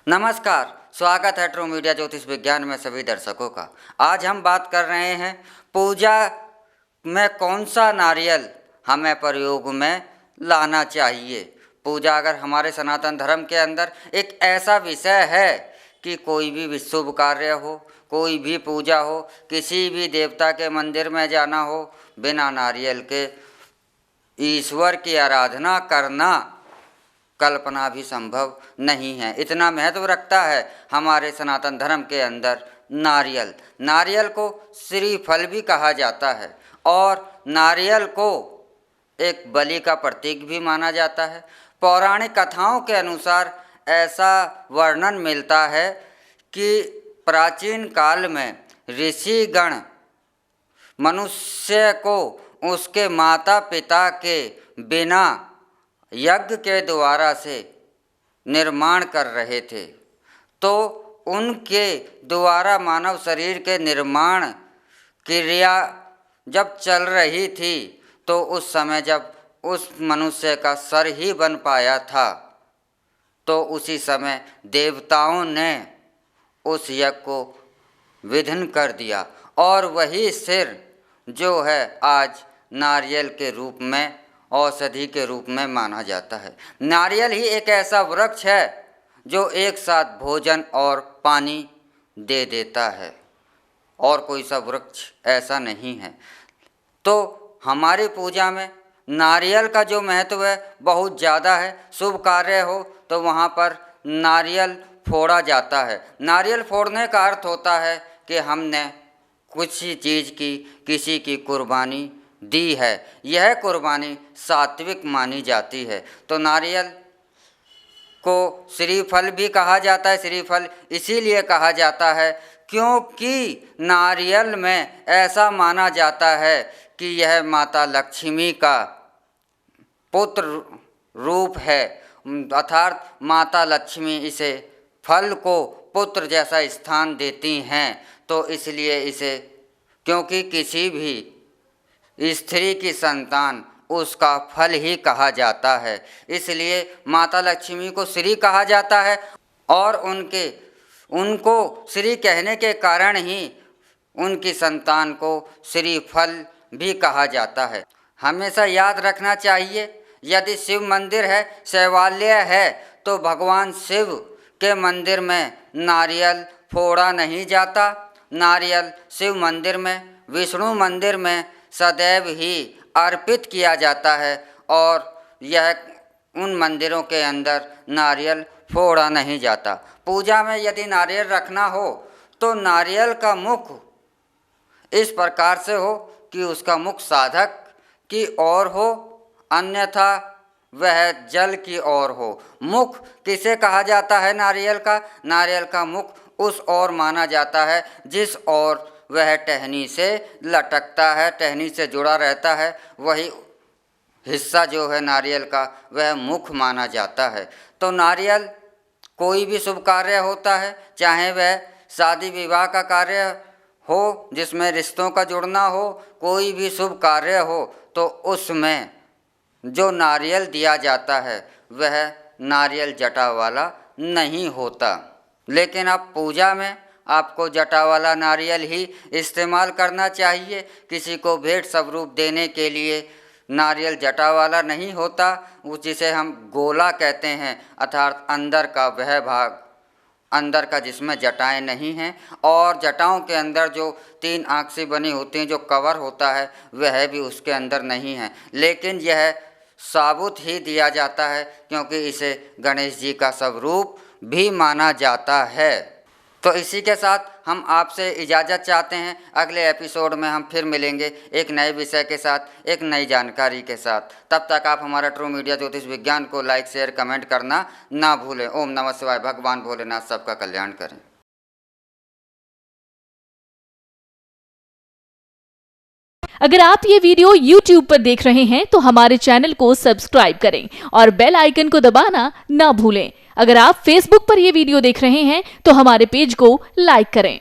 नमस्कार, स्वागत है ट्रू मीडिया ज्योतिष विज्ञान में सभी दर्शकों का। आज हम बात कर रहे हैं पूजा में कौन सा नारियल हमें प्रयोग में लाना चाहिए। पूजा अगर हमारे सनातन धर्म के अंदर एक ऐसा विषय है कि कोई भी शुभ कार्य हो, कोई भी पूजा हो, किसी भी देवता के मंदिर में जाना हो, बिना नारियल के ईश्वर की आराधना करना कल्पना भी संभव नहीं है। इतना महत्व रखता है हमारे सनातन धर्म के अंदर नारियल। नारियल को श्रीफल भी कहा जाता है और नारियल को एक बलि का प्रतीक भी माना जाता है। पौराणिक कथाओं के अनुसार ऐसा वर्णन मिलता है कि प्राचीन काल में ऋषिगण मनुष्य को उसके माता पिता के बिना यज्ञ के द्वारा से निर्माण कर रहे थे, तो उनके द्वारा मानव शरीर के निर्माण क्रिया जब चल रही थी तो उस समय जब उस मनुष्य का सर ही बन पाया था तो उसी समय देवताओं ने उस यज्ञ को विघ्न कर दिया और वही सिर जो है आज नारियल के रूप में, औषधि के रूप में माना जाता है। नारियल ही एक ऐसा वृक्ष है जो एक साथ भोजन और पानी दे देता है और कोई सा वृक्ष ऐसा नहीं है। तो हमारी पूजा में नारियल का जो महत्व है बहुत ज़्यादा है। शुभ कार्य हो तो वहाँ पर नारियल फोड़ा जाता है। नारियल फोड़ने का अर्थ होता है कि हमने कुछ चीज़ की, किसी की कुर्बानी दी है। यह कुर्बानी सात्विक मानी जाती है। तो नारियल को श्रीफल भी कहा जाता है। श्रीफल इसीलिए कहा जाता है क्योंकि नारियल में ऐसा माना जाता है कि यह माता लक्ष्मी का पुत्र रूप है, अर्थात माता लक्ष्मी इसे फल को पुत्र जैसा स्थान देती हैं। तो इसलिए इसे, क्योंकि किसी भी स्त्री की संतान उसका फल ही कहा जाता है, इसलिए माता लक्ष्मी को श्री कहा जाता है और उनको श्री कहने के कारण ही उनकी संतान को श्रीफल भी कहा जाता है। हमेशा याद रखना चाहिए, यदि शिव मंदिर है, शैवालय है, तो भगवान शिव के मंदिर में नारियल फोड़ा नहीं जाता। नारियल शिव मंदिर में, विष्णु मंदिर में सदैव ही अर्पित किया जाता है और यह उन मंदिरों के अंदर नारियल फोड़ा नहीं जाता। पूजा में यदि नारियल रखना हो तो नारियल का मुख इस प्रकार से हो कि उसका मुख साधक की ओर हो, अन्यथा वह जल की ओर हो। मुख किसे कहा जाता है नारियल का? नारियल का मुख उस ओर माना जाता है जिस ओर वह टहनी से लटकता है, टहनी से जुड़ा रहता है। वही हिस्सा जो है नारियल का वह मुख माना जाता है। तो नारियल कोई भी शुभ कार्य होता है, चाहे वह शादी विवाह का कार्य हो जिसमें रिश्तों का जुड़ना हो, कोई भी शुभ कार्य हो, तो उसमें जो नारियल दिया जाता है वह नारियल जटा वाला नहीं होता। लेकिन अब पूजा में आपको जटा वाला नारियल ही इस्तेमाल करना चाहिए। किसी को भेंट स्वरूप देने के लिए नारियल जटा वाला नहीं होता, जिसे हम गोला कहते हैं, अर्थात अंदर का वह भाग, अंदर का जिसमें जटाएं नहीं हैं और जटाओं के अंदर जो 3 आँख से बनी होती हैं, जो कवर होता है, वह भी उसके अंदर नहीं है। लेकिन यह साबुत ही दिया जाता है क्योंकि इसे गणेश जी का स्वरूप भी माना जाता है। तो इसी के साथ हम आपसे इजाज़त चाहते हैं। अगले एपिसोड में हम फिर मिलेंगे एक नए विषय के साथ, एक नई जानकारी के साथ। तब तक आप हमारा ट्रू मीडिया ज्योतिष विज्ञान को लाइक, शेयर, कमेंट करना ना भूलें। ओम नमः शिवाय। भगवान भोलेनाथ सबका कल्याण करें। अगर आप ये वीडियो YouTube पर देख रहे हैं तो हमारे चैनल को सब्सक्राइब करें और बेल आइकन को दबाना ना भूलें। अगर आप Facebook पर ये वीडियो देख रहे हैं तो हमारे पेज को लाइक करें।